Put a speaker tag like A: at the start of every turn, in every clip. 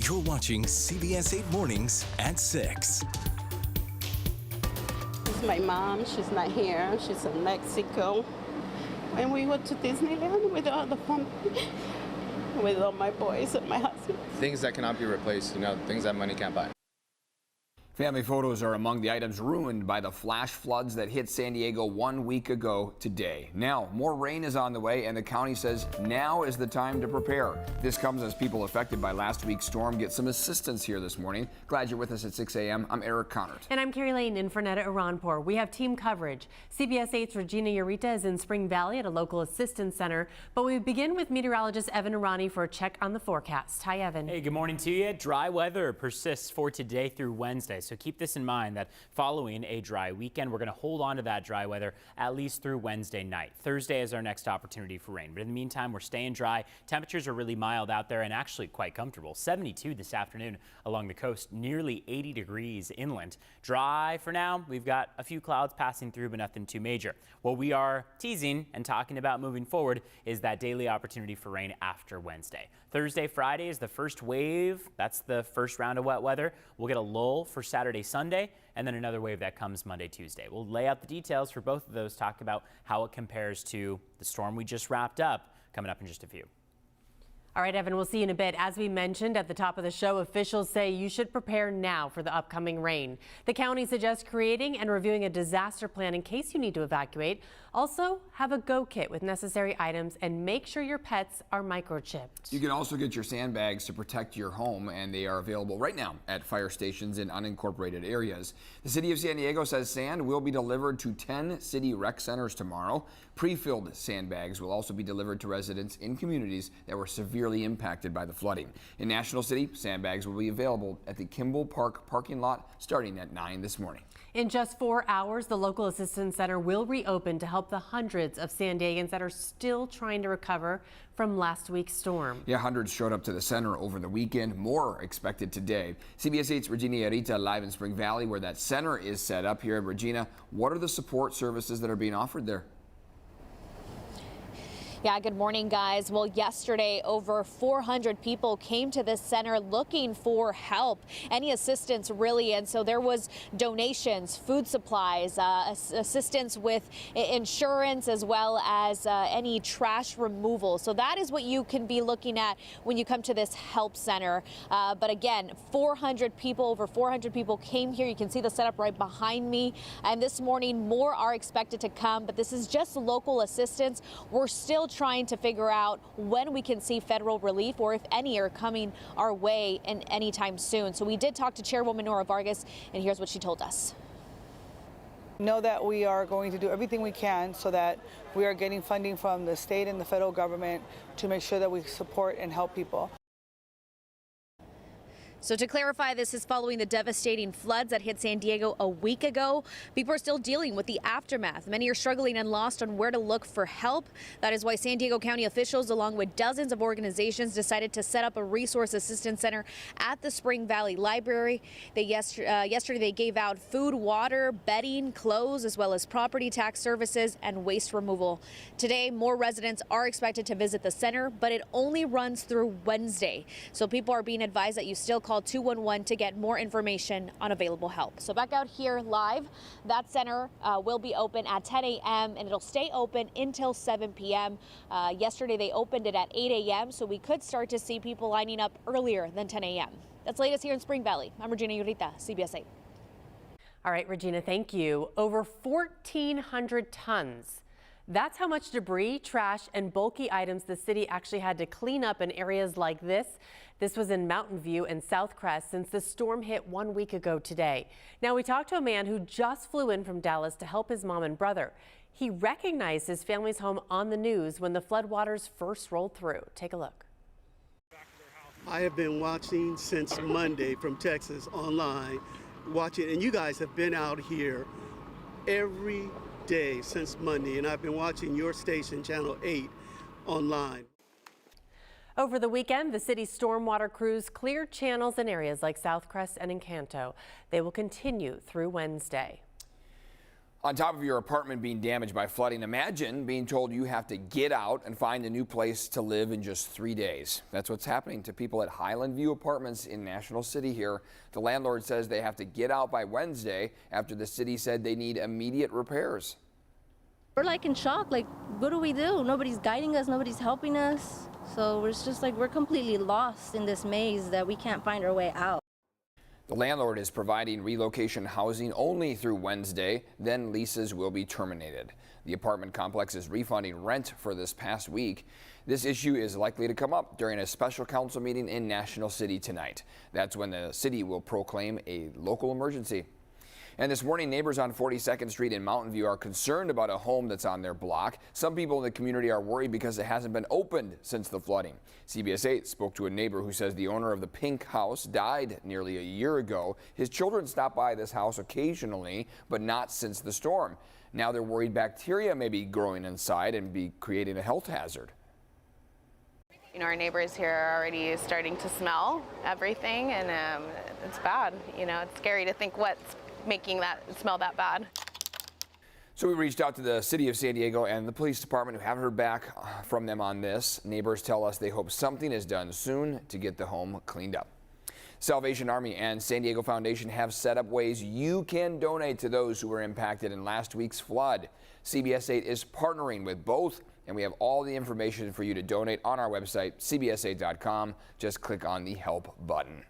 A: You're watching CBS 8 Mornings at 6.
B: It's my mom. She's not here. She's in Mexico. And we went to Disneyland with all the family, with all my boys and my husband.
C: Things that cannot be replaced, things that money can't buy.
D: Family photos are among the items ruined by the flash floods that hit San Diego 1 week ago today. Now, more rain is on the way, and the county says now is the time to prepare. This comes as people affected by last week's storm get some assistance here this morning. Glad you're with us at 6 a.m. I'm Eric Connert.
E: And I'm Carrie Lane in for Netta Iranpour. We have team coverage. CBS 8's Regina Ureta is in Spring Valley at a local assistance center. But we begin with meteorologist Evan Irani for a check on the forecast. Hi, Evan.
F: Hey, good morning to you. Dry weather persists for today through Wednesday. So keep this in mind that following a dry weekend, we're going to hold on to that dry weather at least through Wednesday night. Thursday is our next opportunity for rain. But in the meantime, we're staying dry. Temperatures are really mild out there and actually quite comfortable. 72 this afternoon along the coast, nearly 80 degrees inland. Dry for now. We've got a few clouds passing through, but nothing too major. What we are teasing and talking about moving forward is that daily opportunity for rain after Wednesday. Thursday, Friday is the first wave. That's the first round of wet weather. We'll get a lull for Saturday, Sunday, and then another wave that comes Monday, Tuesday. We'll lay out the details for both of those, talk about how it compares to the storm we just wrapped up, coming up in just a few.
E: All right, Evan, we'll see you in a bit. As we mentioned at the top of the show, officials say you should prepare now for the upcoming rain. The county suggests creating and reviewing a disaster plan in case you need to evacuate. Also, have a go kit with necessary items and make sure your pets are microchipped.
D: You can also get your sandbags to protect your home, and they are available right now at fire stations in unincorporated areas. The city of San Diego says sand will be delivered to 10 city rec centers tomorrow. Pre-filled sandbags will also be delivered to residents in communities that were severely impacted by the flooding. In National City, sandbags will be available at the Kimball Park parking lot starting at 9 this morning.
E: In just 4 hours, the local assistance center will reopen to help the hundreds of San Diegans that are still trying to recover from last week's storm. Yeah, hundreds showed up to the center over the weekend. More expected today. CBS 8's Regina Ureta live in Spring Valley where that center is set up here. Regina, what are the support services that are being offered there?
G: Yeah, good morning, guys. Well, yesterday, over 400 people came to this center looking for help, any assistance, really. And so there was donations, food supplies, assistance with insurance, as well as any trash removal. So that is what you can be looking at when you come to this help center. But again, over 400 people came here. You can see the setup right behind me. And this morning, more are expected to come. But this is just local assistance. We're still trying to figure out when we can see federal relief or if any are coming our way in anytime soon. So we did talk to Chairwoman Nora Vargas, and here's what she told us.
H: Know that we are going to do everything we can so that we are getting funding from the state and the federal government to make sure that we support and help people.
G: So to clarify, this is following the devastating floods that hit San Diego a week ago. People are still dealing with the aftermath. Many are struggling and lost on where to look for help. That is why San Diego County officials, along with dozens of organizations, decided to set up a resource assistance center at the Spring Valley Library. Yesterday they gave out food, water, bedding, clothes, as well as property tax services and waste removal. Today, more residents are expected to visit the center, but it only runs through Wednesday. So people are being advised that you still call 211 to get more information on available help. So back out here live, that center will be open at 10 a.m. and it'll stay open until 7 p.m. Yesterday they opened it at 8 a.m. so we could start to see people lining up earlier than 10 a.m. That's latest here in Spring Valley. I'm Regina Ureta, CBS 8.
E: All right, Regina, thank you. Over 1,400 tons. That's how much debris, trash, and bulky items the city actually had to clean up in areas like this. This was in Mountain View and South Crest since the storm hit 1 week ago today. Now, we talked to a man who just flew in from Dallas to help his mom and brother. He recognized his family's home on the news when the floodwaters first rolled through. Take a look.
I: I have been watching since Monday from Texas online, watching, and you guys have been out here every day since Monday, and I've been watching your station, Channel 8, online.
E: Over the weekend, the city's stormwater crews cleared channels in areas like South Crest and Encanto. They will continue through Wednesday.
D: On top of your apartment being damaged by flooding, imagine being told you have to get out and find a new place to live in just 3 days. That's what's happening to people at Highland View Apartments in National City here. The landlord says they have to get out by Wednesday after the city said they need immediate repairs.
J: We're like in shock, like what do we do? Nobody's guiding us, nobody's helping us. So it's just like we're completely lost in this maze that we can't find our way out.
D: The landlord is providing relocation housing only through Wednesday, then leases will be terminated. The apartment complex is refunding rent for this past week. This issue is likely to come up during a special council meeting in National City tonight. That's when the city will proclaim a local emergency. And this morning, neighbors on 42nd Street in Mountain View are concerned about a home that's on their block. Some people in the community are worried because it hasn't been opened since the flooding. CBS 8 spoke to a neighbor who says the owner of the pink house died nearly a year ago. His children stop by this house occasionally, but not since the storm. Now they're worried bacteria may be growing inside and be creating a health hazard.
K: You know, our neighbors here are already starting to smell everything, and it's bad. You know, it's scary to think what's making that smell that bad.
D: So we reached out to the city of San Diego and the police department, who haven't heard back from them on this. Neighbors tell us they hope something is done soon to get the home cleaned up. Salvation Army and San Diego Foundation have set up ways you can donate to those who were impacted in last week's flood. CBS 8 is partnering with both, and we have all the information for you to donate on our website, cbs8.com. Just click on the help button.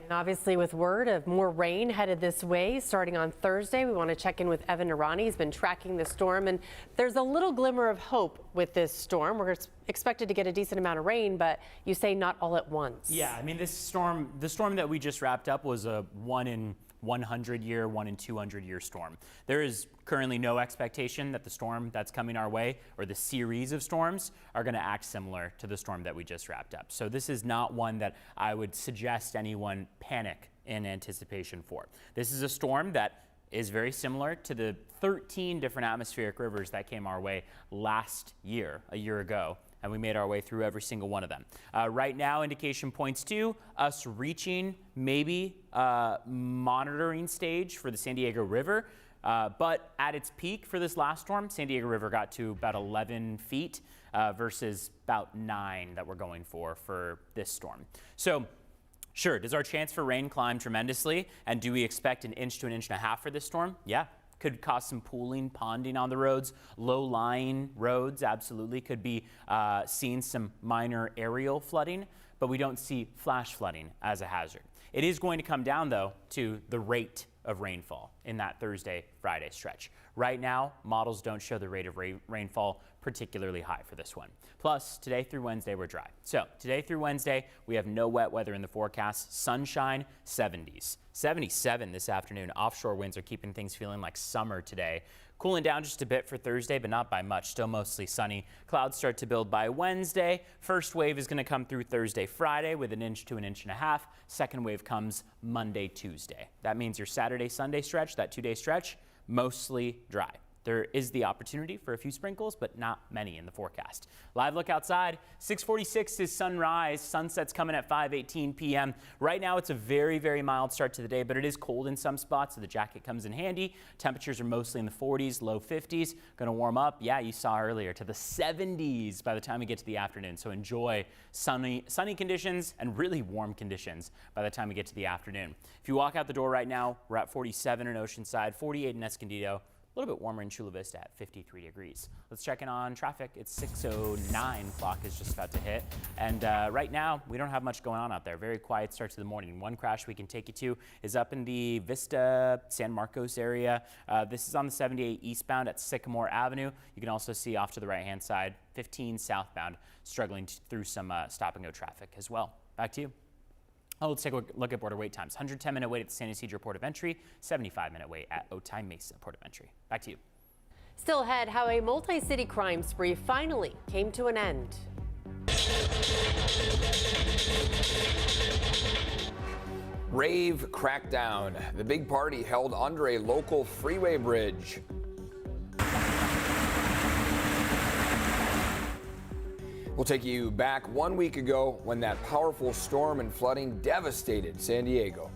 E: And obviously, with word of more rain headed this way starting on Thursday, we want to check in with Evan Irani. He's been tracking the storm, and there's a little glimmer of hope with this storm. We're expected to get a decent amount of rain, but you say not all at once.
F: Yeah, I mean, the storm that we just wrapped up was a 1 in 100 year, 1 in 200 year storm. There is currently no expectation that the storm that's coming our way, or the series of storms, are going to act similar to the storm that we just wrapped up. So this is not one that I would suggest anyone panic in anticipation for. This is a storm that is very similar to the 13 different atmospheric rivers that came our way last year, a year ago, and we made our way through every single one of them. Right now, indication points to us reaching maybe monitoring stage for the San Diego River, but at its peak for this last storm, San Diego River got to about 11 feet versus about 9 that we're going for this storm. So sure, does our chance for rain climb tremendously? And do we expect 1 inch to 1.5 inches for this storm? Yeah. Could cause some pooling, ponding on the roads. Low-lying roads absolutely could be seeing some minor aerial flooding, but we don't see flash flooding as a hazard. It is going to come down, though, to the rate of rainfall in that Thursday, Friday stretch. Right now, models don't show the rate of rainfall particularly high for this one. Plus, today through Wednesday, we're dry. So today through Wednesday, we have no wet weather in the forecast. Sunshine, 70s. 77 this afternoon. Offshore winds are keeping things feeling like summer today. Cooling down just a bit for Thursday, but not by much. Still mostly sunny. Clouds start to build by Wednesday. First wave is going to come through Thursday, Friday with 1 inch to 1.5 inches. Second wave comes Monday, Tuesday. That means your Saturday, Sunday stretch, that 2-day stretch, mostly dry. There is the opportunity for a few sprinkles, but not many in the forecast. Live look outside, 6:46 is sunrise. Sunset's coming at 5:18 p.m. Right now, it's a very, very mild start to the day, but it is cold in some spots, so the jacket comes in handy. Temperatures are mostly in the 40s, low 50s. Going to warm up, yeah, you saw earlier, to the 70s by the time we get to the afternoon. So enjoy sunny conditions and really warm conditions by the time we get to the afternoon. If you walk out the door right now, we're at 47 in Oceanside, 48 in Escondido. A little bit warmer in Chula Vista at 53 degrees. Let's check in on traffic. It's 6:09, clock is just about to hit. And right now, we don't have much going on out there. Very quiet start to the morning. One crash we can take you to is up in the Vista, San Marcos area. This is on the 78 eastbound at Sycamore Avenue. You can also see off to the right-hand side, 15 southbound, struggling through some stop-and-go traffic as well. Back to you. Oh, let's take a look at border wait times. 110-minute wait at the San Ysidro Port of Entry, 75-minute wait at Otay Mesa Port of Entry. Back to you.
E: Still ahead, how a multi-city crime spree finally came to an end.
D: Rave crackdown. The big party held under a local freeway bridge. We'll take you back 1 week ago when that powerful storm and flooding devastated San Diego.